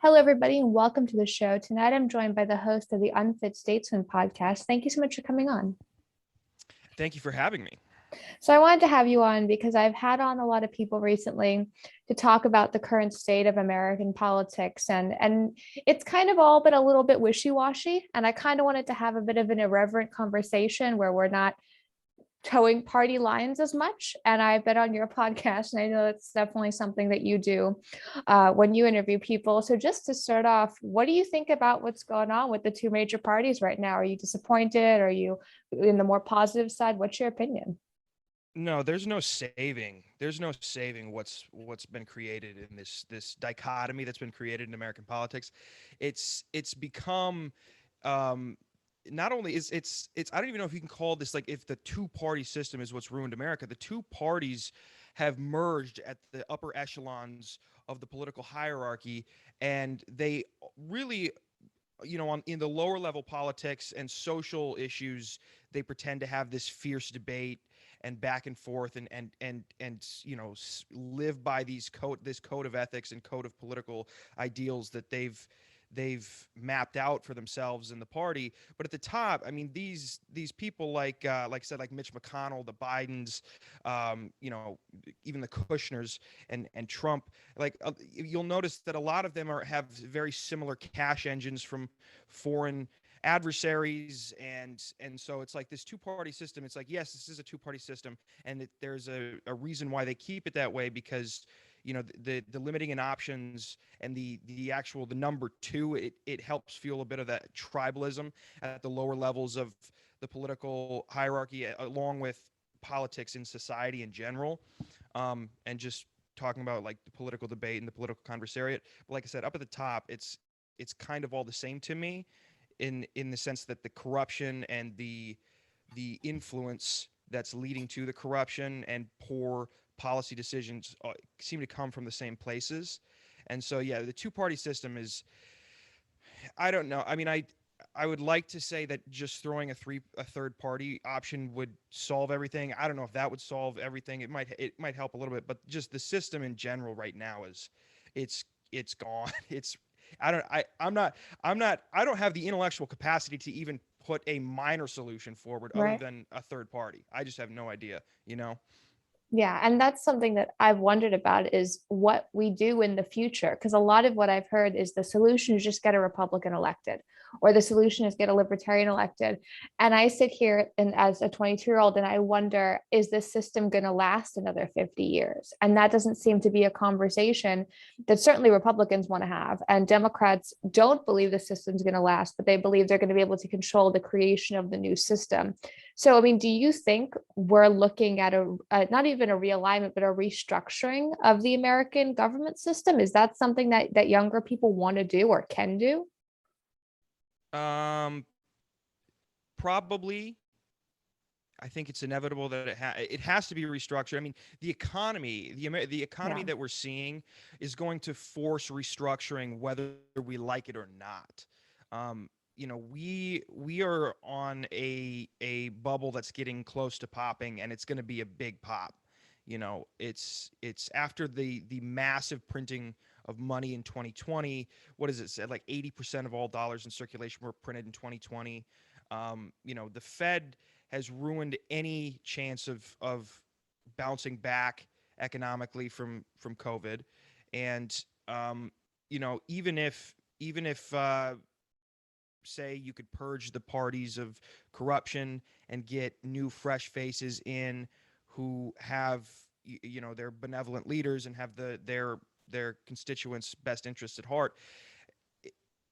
Hello, everybody, and welcome to the show. Tonight, I'm joined by the host of the UNFIT Statesman podcast. Thank you so much for coming on. Thank you for having me. So, I wanted to have you on because I've had on a lot of people recently to talk about the current state of American politics, and it's kind of all been a little bit wishy-washy. And I kind of wanted to have a bit of an irreverent conversation where we're not towing party lines as much. And I've been on your podcast, and I know it's definitely something that you do when you interview people. So just to start off, what do you think about what's going on with the two major parties right now? Are you disappointed? Are you in the more positive side? What's your opinion? No, there's no saving. There's no saving what's been created in this dichotomy that's been created in American politics. It's become not only is it's I don't even know if you can call this, like, if the two-party system is what's ruined America. The two parties have merged at the upper echelons of the political hierarchy, and they really, on in the lower level politics and social issues, they pretend to have this fierce debate and back and forth, and live by this code of ethics and code of political ideals that they've mapped out for themselves in the party. But at the top, I mean, these people, like I said, like Mitch McConnell, the Bidens, even the Kushners and Trump, you'll notice that a lot of them have very similar cash engines from foreign adversaries, and so it's like this two-party system. It's like, yes, this is a two-party system, and there's a reason why they keep it that way, because the limiting in options and the number two, it helps fuel a bit of that tribalism at the lower levels of the political hierarchy, along with politics in society in general, and just talking about like the political debate and the political conversariat. But like I said, up at the top, it's kind of all the same to me, in the sense that the corruption and the influence that's leading to the corruption and poor policy decisions seem to come from the same places. And so, yeah, the two-party system is, I don't know. I mean, I would like to say that just throwing a third party option would solve everything. I don't know if that would solve everything. It might help a little bit, but just the system in general right now it's gone. It's I don't I I'm not I don't have the intellectual capacity to even put a minor solution forward other Right. than a third party. I just have no idea, you know? Yeah, and that's something that I've wondered about is what we do in the future. Because a lot of what I've heard is the solution is just get a Republican elected, or the solution is get a Libertarian elected. And I sit here and as a 22-year-old and I wonder, is this system going to last another 50 years? And that doesn't seem to be a conversation that certainly Republicans want to have. And Democrats don't believe the system's going to last, but they believe they're going to be able to control the creation of the new system. So, I mean, do you think we're looking at not even a realignment, but a restructuring of the American government system? Is that something that younger people want to do or can do? Um Probably. I think it's inevitable that it has to be restructured. I mean, the economy Yeah. that we're seeing is going to force restructuring whether we like it or not. We are on a bubble that's getting close to popping, and it's going to be a big pop. It's after the massive printing of money in 2020. What does it say? Like 80% of all dollars in circulation were printed in 2020. The Fed has ruined any chance of bouncing back economically from COVID, and even if say you could purge the parties of corruption and get new fresh faces in who have their benevolent leaders and have their constituents' best interests at heart.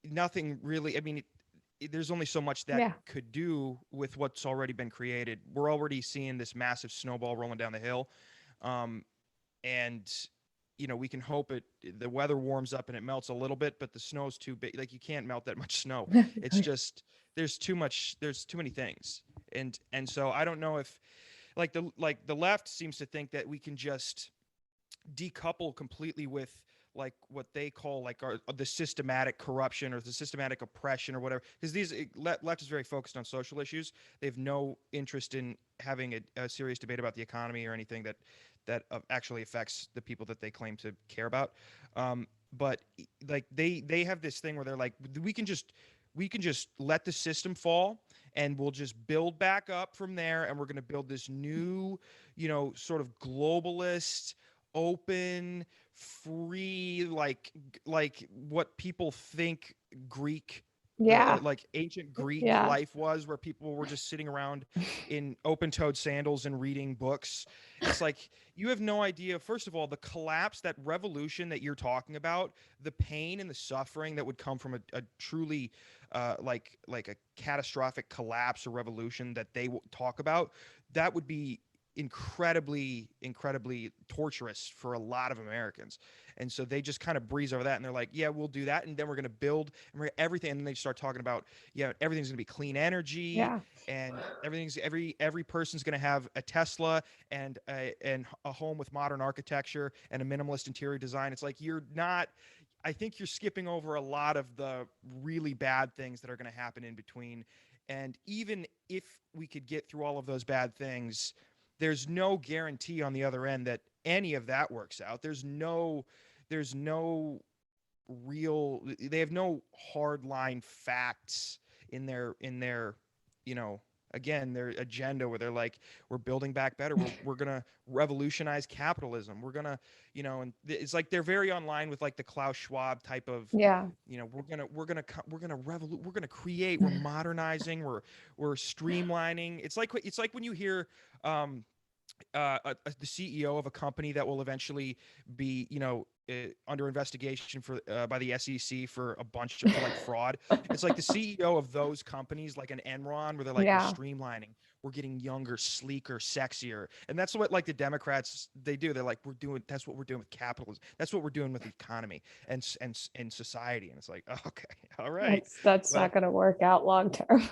Nothing really. I mean, there's only so much that Yeah. could do with what's already been created. We're already seeing this massive snowball rolling down the hill, and we can hope the weather warms up and it melts a little bit, but the snow's too big. Like, you can't melt that much snow. It's just there's too much. There's too many things, and so I don't know if the left seems to think that we can just decouple completely with like what they call like the systematic corruption or the systematic oppression or whatever, because left is very focused on social issues. They have no interest in having a serious debate about the economy or anything that actually affects the people that they claim to care about. but like they have this thing where they're like, we can just let the system fall, and we'll just build back up from there, and we're going to build this new, sort of globalist, open, free, like what people think Greek, Yeah. like ancient Greek Yeah. life was, where people were just sitting around in open-toed sandals and reading books. It's like, you have no idea, first of all, the collapse, that revolution that you're talking about, the pain and the suffering that would come from a truly like a catastrophic collapse or revolution that they talk about, that would be incredibly torturous for a lot of Americans. And so they just kind of breeze over that, and they're like, yeah, we'll do that, and then we're going to build, and everything, and then they start talking about, yeah, everything's going to be clean energy, Yeah. and every person's going to have a Tesla and a home with modern architecture and a minimalist interior design. It's like, you're not, I think you're skipping over a lot of the really bad things that are going to happen in between. And even if we could get through all of those bad things, there's no guarantee on the other end that any of that works out. There's no real, they have no hard line facts in their you know again, their agenda, where they're like, we're building back better, we're gonna revolutionize capitalism, we're gonna, and it's like they're very online with like the Klaus Schwab type of, Yeah. we're gonna create, we're modernizing, we're streamlining. It's like when you hear the CEO of a company that will eventually be, under investigation for by the SEC for a bunch of, for like fraud. It's like the CEO of those companies, like an Enron, where they're like, we're Yeah. streamlining, we're getting younger, sleeker, sexier, and that's what like the Democrats, they do. They're like, that's what we're doing with capitalism. That's what we're doing with the economy and society. And it's like, oh, okay, all right, That's well, not going to work out long term.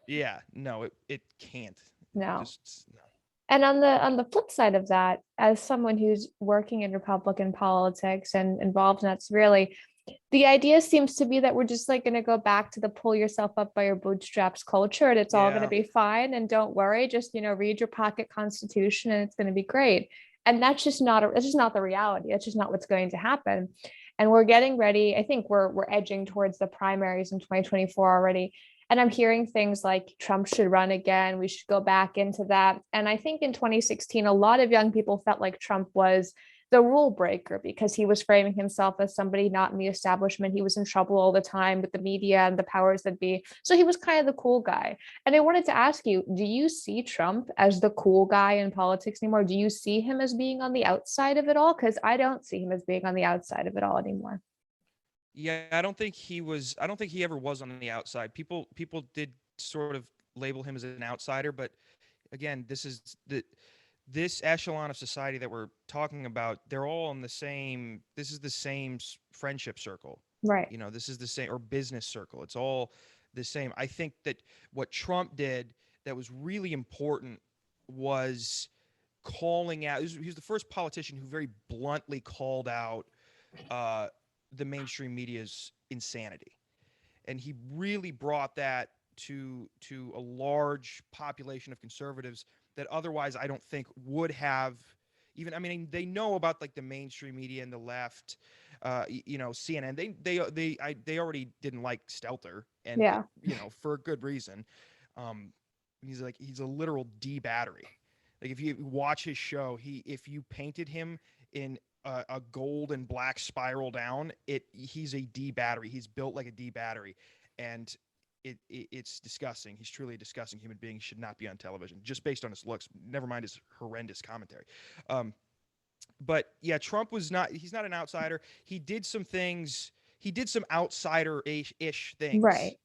yeah, no, it can't. No. Just no. And on the flip side of that, as someone who's working in Republican politics and involved in that's really, the idea seems to be that we're just like going to go back to the pull yourself up by your bootstraps culture, and it's all going to Yeah. be fine, and don't worry, just read your pocket constitution and it's going to be great. And that's just not the reality. That's just not what's going to happen. And we're getting ready. I think we're edging towards the primaries in 2024 already. And I'm hearing things like Trump should run again. We should go back into that. And I think in 2016, a lot of young people felt like Trump was the rule breaker because he was framing himself as somebody not in the establishment. He was in trouble all the time with the media and the powers that be. So he was kind of the cool guy. And I wanted to ask you, do you see Trump as the cool guy in politics anymore? Do you see him as being on the outside of it all? Because I don't see him as being on the outside of it all anymore. Yeah, I don't think he was. I don't think he ever was on the outside. People did sort of label him as an outsider, but again, this echelon of society that we're talking about. They're all in the same. This is the same friendship circle. Right. This is the same, or business circle. It's all the same. I think that what Trump did that was really important was calling out. He was the first politician who very bluntly called out uh, the mainstream media's insanity, and he really brought that to a large population of conservatives that otherwise I don't think would have even. I mean, they know about like the mainstream media and the left, CNN. They already didn't like Stelter, and Yeah. for a good reason. Um, he's a literal D battery. Like if you watch his show, if you painted him in a gold and black spiral down, he's a D battery. He's built like a D battery, and it's disgusting. He's truly a disgusting human being. He should not be on television just based on his looks. Never mind his horrendous commentary. Um, but yeah, Trump was not. He's not an outsider. He did some things. He did some outsider-ish things. Right.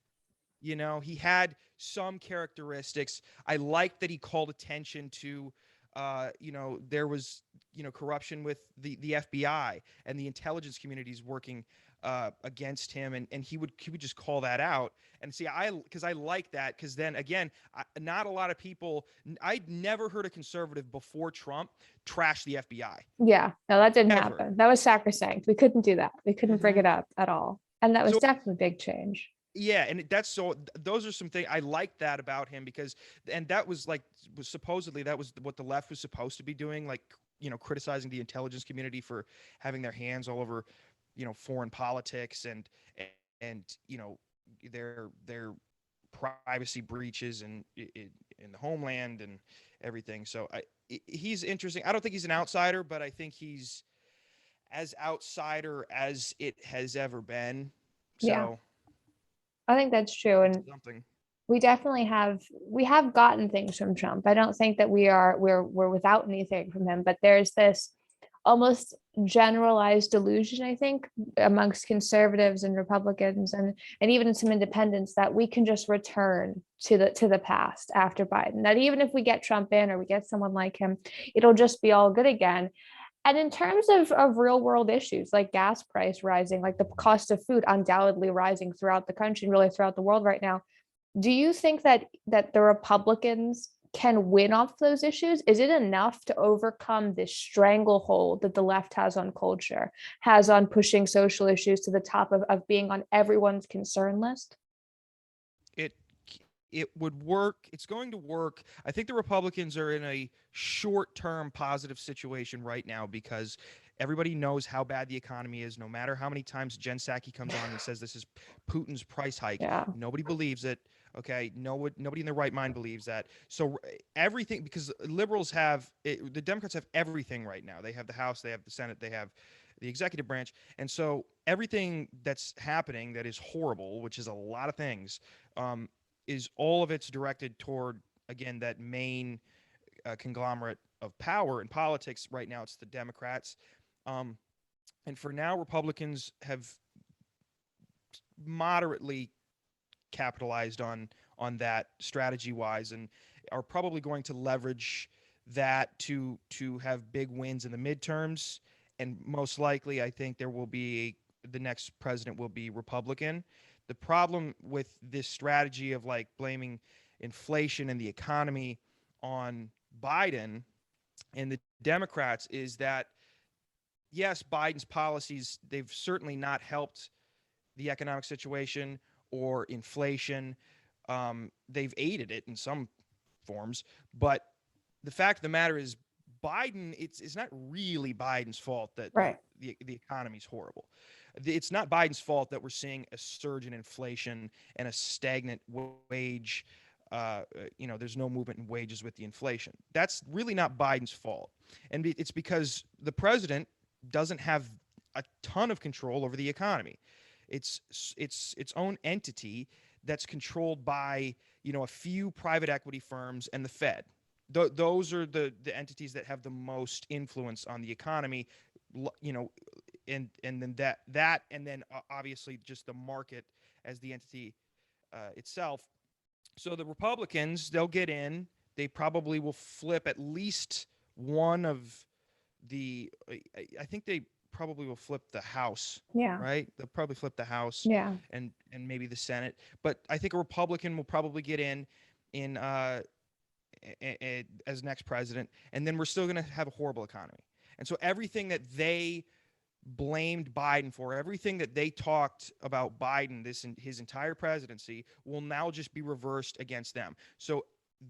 He had some characteristics. I like that he called attention to, there was, corruption with the FBI and the intelligence communities working against him, and he would just call that out. And see, because I like that, because then again, not a lot of people. I'd never heard a conservative before Trump trash the FBI Yeah, no, that didn't ever. happen. That was sacrosanct. We couldn't do that. We couldn't bring Hmm. it up at all. And that was So definitely a big change. yeah, and those are some things I like that about him, because, and that was like, was supposedly that was what the left was supposed to be doing, like, criticizing the intelligence community for having their hands all over foreign politics and their privacy breaches and in the homeland and everything. So he's interesting. I don't think he's an outsider, but I think he's as outsider as it has ever been. Yeah, So I think that's true. it's And something. we definitely have gotten things from Trump. I don't think that we're without anything from him, but there's this almost generalized delusion, I think, amongst conservatives and Republicans and even some independents that we can just return to the past after Biden. That even if we get Trump in or we get someone like him, it'll just be all good again. And in terms of real world issues like gas price rising, like the cost of food undoubtedly rising throughout the country and really throughout the world right now, do you think that the Republicans can win off those issues? Is it enough to overcome this stranglehold that the left has on culture, has on pushing social issues to the top of being on everyone's concern list? It it would work. It's going to work. I think the Republicans are in a short-term positive situation right now because everybody knows how bad the economy is. No matter how many times Jen Psaki comes on and says this is Putin's price hike, Yeah. nobody believes it. Okay, nobody in their right mind believes that. So everything, because liberals have it, the Democrats have everything right now. They have the House, they have the Senate, they have the executive branch, and so everything that's happening that is horrible, which is a lot of things, is all of it's directed toward, again, that main conglomerate of power in politics right now. It's the Democrats, um, and for now, Republicans have moderately capitalized on that strategy wise, and are probably going to leverage that to have big wins in the midterms. And most likely, I think the next president will be Republican. The problem with this strategy of like blaming inflation and the economy on Biden and the Democrats is that, yes, Biden's policies, they've certainly not helped the economic situation or inflation. They've aided it in some forms, but the fact of the matter is, Biden, it's not really Biden's fault that Right. the economy's horrible. It's not Biden's fault that we're seeing a surge in inflation and a stagnant wage. There's no movement in wages with the inflation. That's really not Biden's fault, and it's because the president doesn't have a ton of control over the economy. It's its own entity that's controlled by a few private equity firms and the Fed. Those are the entities that have the most influence on the economy. You know, and then that and then obviously just the market as the entity itself. So the Republicans, they'll get in. They probably will flip at least one of the. I think they probably will flip the House, Yeah. right? They'll probably flip the House Yeah. and maybe the Senate. But I think a Republican will probably get in as next president, and then we're still going to have a horrible economy. And so everything that they blamed Biden for, everything that they talked about Biden his entire presidency, will now just be reversed against them. So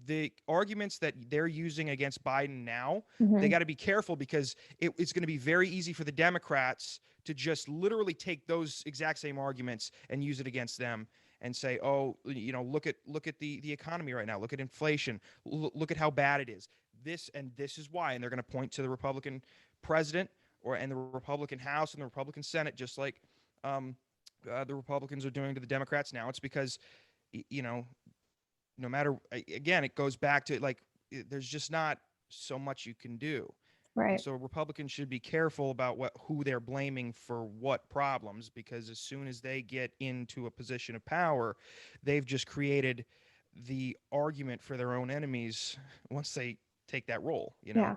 the arguments that they're using against Biden now, they Mhm. got to be careful because it's going to be very easy for the Democrats to just literally take those exact same arguments and use it against them and say, oh, look at the economy right now, look at inflation, look at how bad it is. This is why, and they're going to point to the Republican president and the Republican House and the Republican Senate, just like the Republicans are doing to the Democrats now. It's because, no matter, again, it goes back to like there's just not so much you can do. And Right. so Republicans should be careful about who they're blaming for what problems, because as soon as they get into a position of power, they've just created the argument for their own enemies once they take that role. Yeah.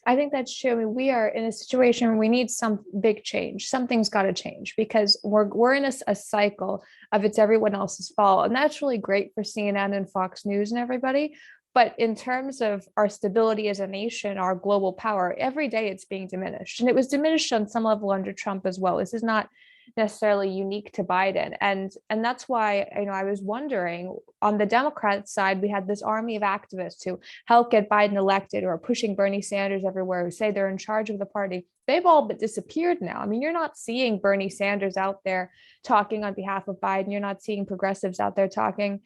I think that's true. I mean, we are in a situation where we need some big change. Something's got to change because we're in a cycle of it's everyone else's fault, and that's really great for CNN and Fox News and everybody. But in terms of our stability as a nation, our global power, every day it's being diminished, and it was diminished on some level under Trump as well. This is not necessarily unique to Biden. And that's why, I was wondering, on the Democrat side, we had this army of activists who helped get Biden elected, or pushing Bernie Sanders everywhere, who say they're in charge of the party. They've all but disappeared now. I mean, you're not seeing Bernie Sanders out there talking on behalf of Biden. You're not seeing progressives out there talking.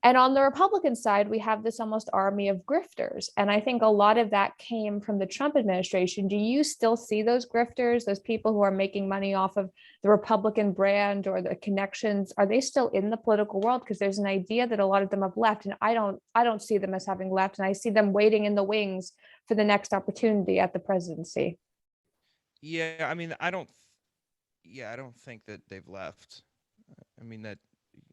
And on the Republican side, we have this almost army of grifters. And I think a lot of that came from the Trump administration. Do you still see those grifters, those people who are making money off of the Republican brand or the connections? Are they still in the political world? Because there's an idea that a lot of them have left, and I don't see them as having left. And I see them waiting in the wings for the next opportunity at the presidency. Yeah, I mean, I don't think that they've left. I mean,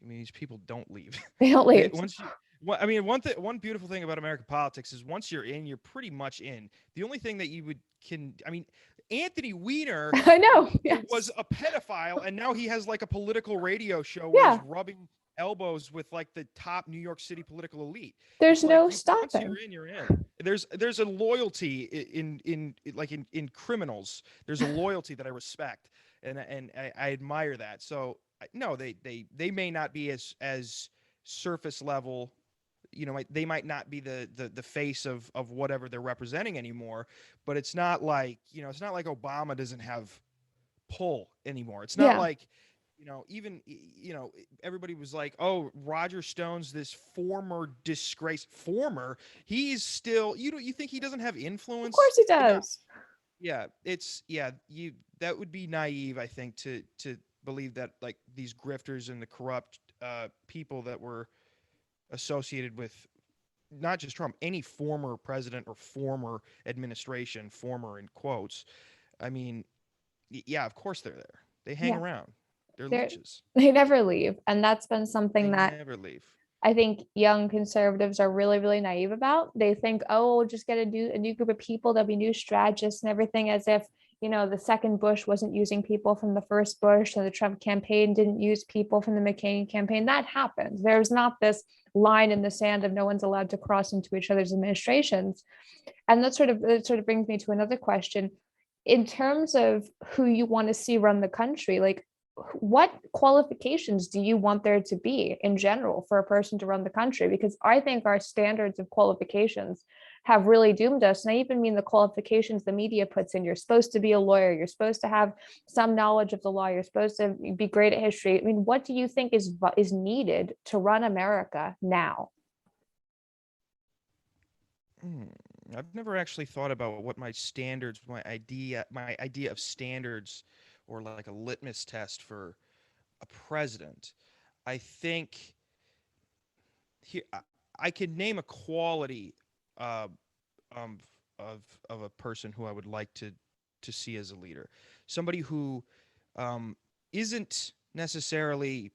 these people don't leave. They don't They, leave. once you, I mean, one beautiful thing about American politics is once you're in, you're pretty much in. The only thing that I mean, Anthony Weiner I know. Yes. was a pedophile, and now he has like a political radio show where Yeah. he's rubbing elbows with like the top New York City political elite. There's It's like no once stopping. you're in. There's a loyalty in criminals. There's a loyalty that I respect, and I admire that. So no, they may not be as surface level. They might not be the face of whatever they're representing anymore, but it's not like Obama doesn't have pull anymore. It's not Yeah. like, even, everybody was like, oh, Roger Stone's this former disgrace. He's still, you think he doesn't have Of influence? course he No. does. Yeah, that would be naive, I think, to believe that like these grifters and the corrupt people that were associated with not just Trump, any former president or former administration, former in quotes. I mean, yeah, of course they're there. They hang Yeah. around. They're They're leeches. they never leave. And that's been They something that never leave. I think young conservatives are really, really naive about. They think, oh, we'll just get a new group of people, there'll be new strategists and everything, as if, the second Bush wasn't using people from the first Bush, and the Trump campaign didn't use people from the McCain campaign. That happens. There's not this line in the sand of no one's allowed to cross into each other's administrations. And that sort of brings me to another question. In terms of who you want to see run the country, like, what qualifications do you want there to be in general for a person to run the country? Because I think our standards of qualifications have really doomed us. And I even mean the qualifications the media puts in. You're supposed to be a lawyer, you're supposed to have some knowledge of the law, you're supposed to be great at history. I mean, what do you think is needed to run America now? Hmm. I've never actually thought about what my idea of standards, or like a litmus test for a president. I think here I could name a quality uh, um, of a person who I would like to see as a leader. Somebody who um, isn't necessarily.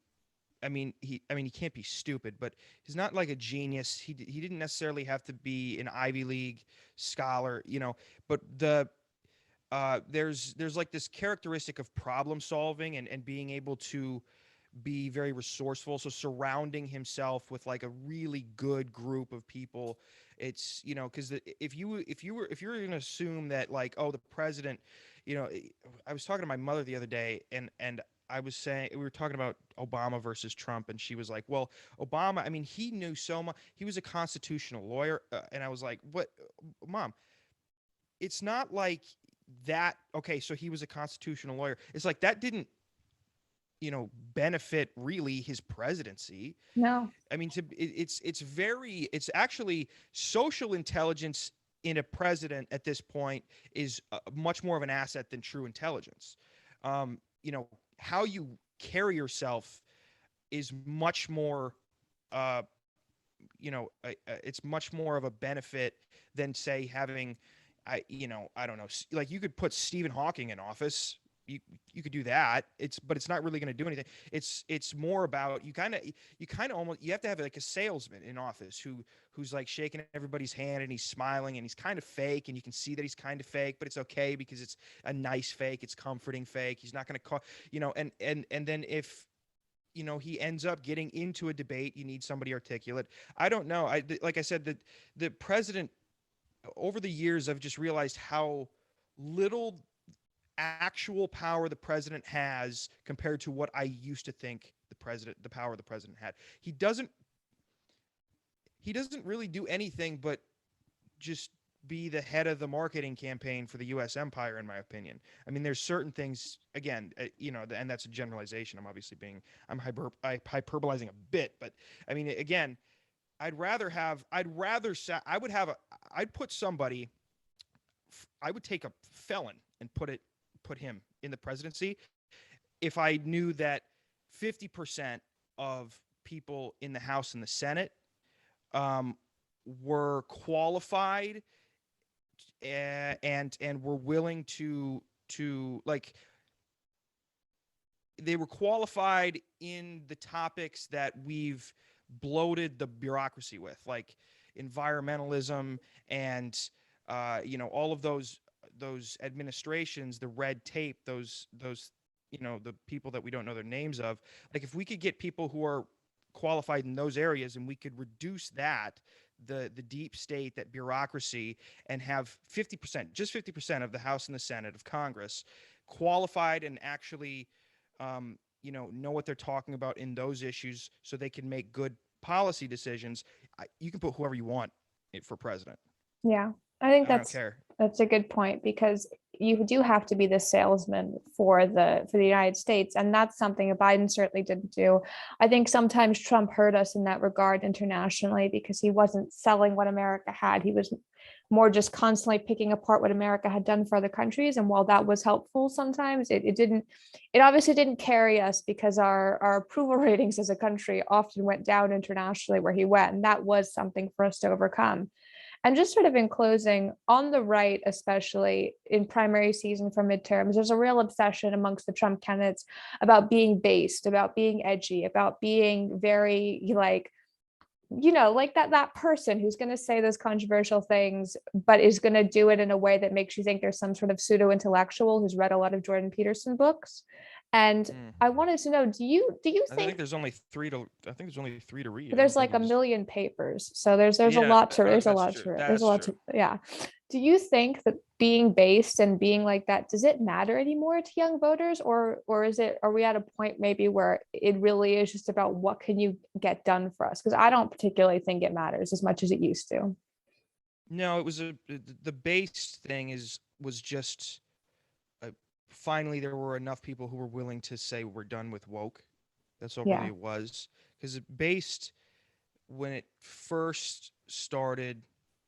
I mean, he can't be stupid, but he's not like a genius. He didn't necessarily have to be an Ivy League scholar, But there's like this characteristic of problem solving and being able to be very resourceful. So surrounding himself with like a really good group of people. It's, because if you're going to assume that like, oh, the president, you know, I was talking to my mother the other day, and I was saying, we were talking about Obama versus Trump, and she was like, well, Obama, I mean, he knew so much. He was a constitutional lawyer, and I was like, what, mom? It's not like that. Okay, so he was a constitutional lawyer. It's like that didn't, benefit really his presidency. No. I mean, it's actually social intelligence in a president at this point is much more of an asset than true intelligence. How you carry yourself is much more, uh, it's much more of a benefit than say having, I don't know, like you could put Stephen Hawking in office. You could do that. But it's not really going to do anything. It's more about you kind of almost you have to have like a salesman in office who's like shaking everybody's hand, and he's smiling, and he's kind of fake, and you can see that he's kind of fake, but it's okay because it's a nice fake. It's comforting fake. He's not going to call, and then if he ends up getting into a debate, you need somebody articulate. I don't know. Like I said, the president, over the years, I've just realized how little actual power the president has compared to what I used to think the power the president had. He doesn't really do anything but just be the head of the marketing campaign for the U.S. empire, in my opinion. I mean, there's certain things, again, and that's a generalization. I'm hyperbolizing a bit, but I mean, again, I'd put somebody, I would take a felon and put him in the presidency if I knew that 50% of people in the House and the Senate were qualified and were willing to like, they were qualified in the topics that we've bloated the bureaucracy with, like environmentalism and all of those administrations, the red tape, those the people that we don't know their names of. Like, if we could get people who are qualified in those areas and we could reduce the deep state, that bureaucracy, and have 50%, just 50% of the House and the Senate of Congress qualified and actually know what they're talking about in those issues, so they can make good policy decisions. You can put whoever you want for president. Yeah, I think I don't care. that's a good point, because you do have to be the salesman for the United States, and that's something that Biden certainly didn't do. I think sometimes Trump hurt us in that regard internationally, because he wasn't selling what America had. He was more just constantly picking apart what America had done for other countries, and while that was helpful sometimes, it obviously didn't carry us, because our approval ratings as a country often went down internationally where he went, and that was something for us to overcome. And just sort of in closing, on the right, especially in primary season for midterms, there's a real obsession amongst the Trump candidates about being based, about being edgy, about being very like that person who's going to say those controversial things, but is going to do it in a way that makes you think there's some sort of pseudo intellectual who's read a lot of Jordan Peterson books. And I wanted to know, do you I think there's only three to read. there's like a million papers, so there's a lot to yeah. Do you think that being based and being like that, does it matter anymore to young voters, or are we at a point maybe where it really is just about what can you get done for us? Because I don't particularly think it matters as much as it used to. No, it was the based thing was just finally there were enough people who were willing to say we're done with woke. That's what really it was. Because based, when it first started,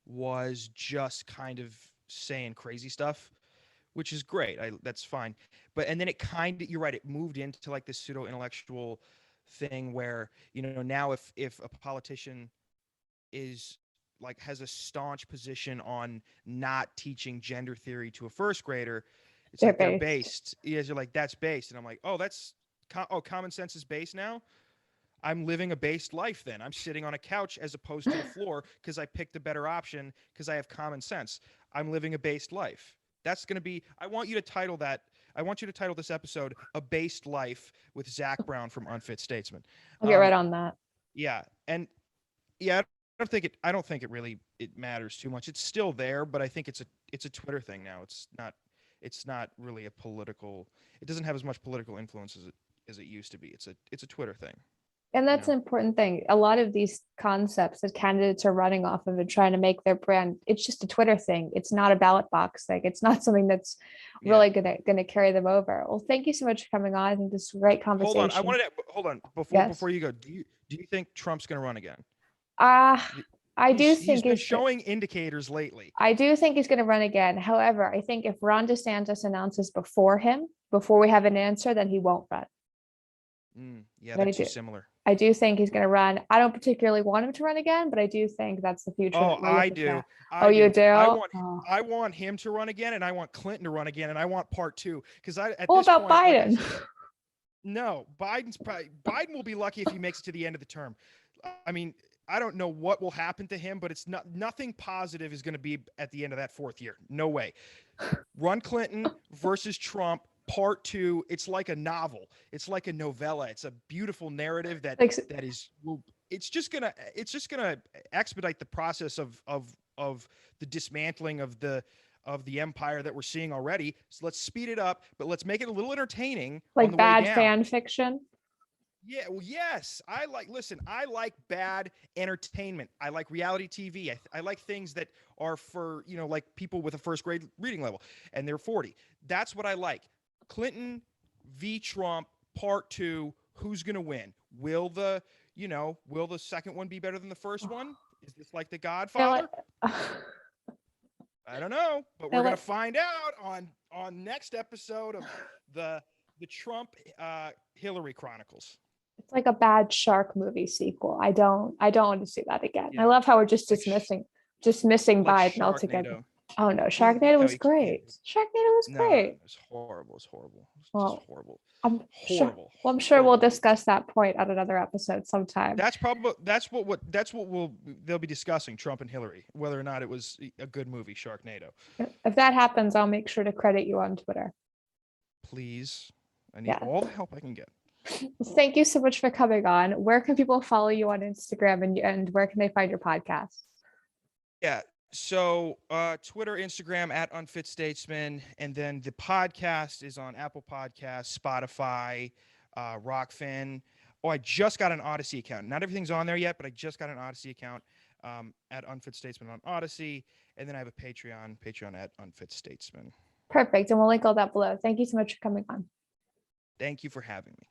was just kind of saying crazy stuff, which is great. That's fine. And then you're right, it moved into like this pseudo intellectual thing where, now if a politician is like has a staunch position on not teaching gender theory to a first grader, it's like they're based. Yes, you're like, that's based. And I'm like, oh, common sense is based now. I'm living a based life then. I'm sitting on a couch as opposed to the floor because I picked a better option because I have common sense. I'm living a based life. That's going to be, I want you to title this episode "A Based Life" with Zach Brown from Unfit Statesman. I'll get right on that. Yeah. And yeah, I don't think it matters too much. It's still there, but I think it's a Twitter thing now. It's not really it doesn't have as much political influence as it used to be. It's a Twitter thing. And that's an important thing. A lot of these concepts that candidates are running off of and trying to make their brand, it's just a Twitter thing. It's not a ballot box thing. It's not something that's really gonna carry them over. Well, thank you so much for coming on. I think this is a great conversation. Hold on. Before you go, do you think Trump's gonna run again? He's been showing indicators lately. I do think he's going to run again. However, I think if Ron DeSantis announces before we have an answer, then he won't run. Yeah, that's too similar. I do think he's going to run. I don't particularly want him to run again, but I do think that's the future. Oh, I do. You do? I want him to run again, and I want Clinton to run again, and I want part two. Because Biden? No, Biden will be lucky if he makes it to the end of the term. I mean, I don't know what will happen to him, but nothing positive is going to be at the end of that fourth year. No way. Run Clinton versus Trump, part two. It's like a novel. It's like a novella. It's a beautiful narrative it's just gonna expedite the process of the dismantling of the of the empire that we're seeing already. So let's speed it up, but let's make it a little entertaining on Like the way bad down. fan fiction. Yeah, well, yes. Listen, I like bad entertainment. I like reality TV. I like things that are for, like people with a first grade reading level and they're 40. That's what I like. Clinton v. Trump, part 2. Who's going to win? Will the second one be better than the first one? Is this like The Godfather? I don't know, but we're going to find out on next episode of the Trump Hillary Chronicles. It's like a bad shark movie sequel. I don't want to see that again. Yeah. I love how we're just dismissing like Biden altogether. Sharknado. Oh no, Sharknado was great. Sharknado was No, great. it's horrible. It's horrible. It's Well, just horrible. I'm Horrible. Sure, well, I'm sure Horrible. we'll discuss that point on another episode sometime. That's what they'll be discussing, Trump and Hillary, whether or not it was a good movie, Sharknado. If that happens, I'll make sure to credit you on Twitter. Please. I need all the help I can get. Thank you so much for coming on. Where can people follow you on Instagram and where can they find your podcast? Yeah. So Twitter, Instagram at Unfit Statesman, and then the podcast is on Apple Podcasts, Spotify, Rockfin. Oh, I just got an Odyssey account. Not everything's on there yet, but I just got an Odyssey account at Unfit Statesman on Odyssey, and then I have a Patreon at Unfit Statesman. Perfect, and we'll link all that below. Thank you so much for coming on. Thank you for having me.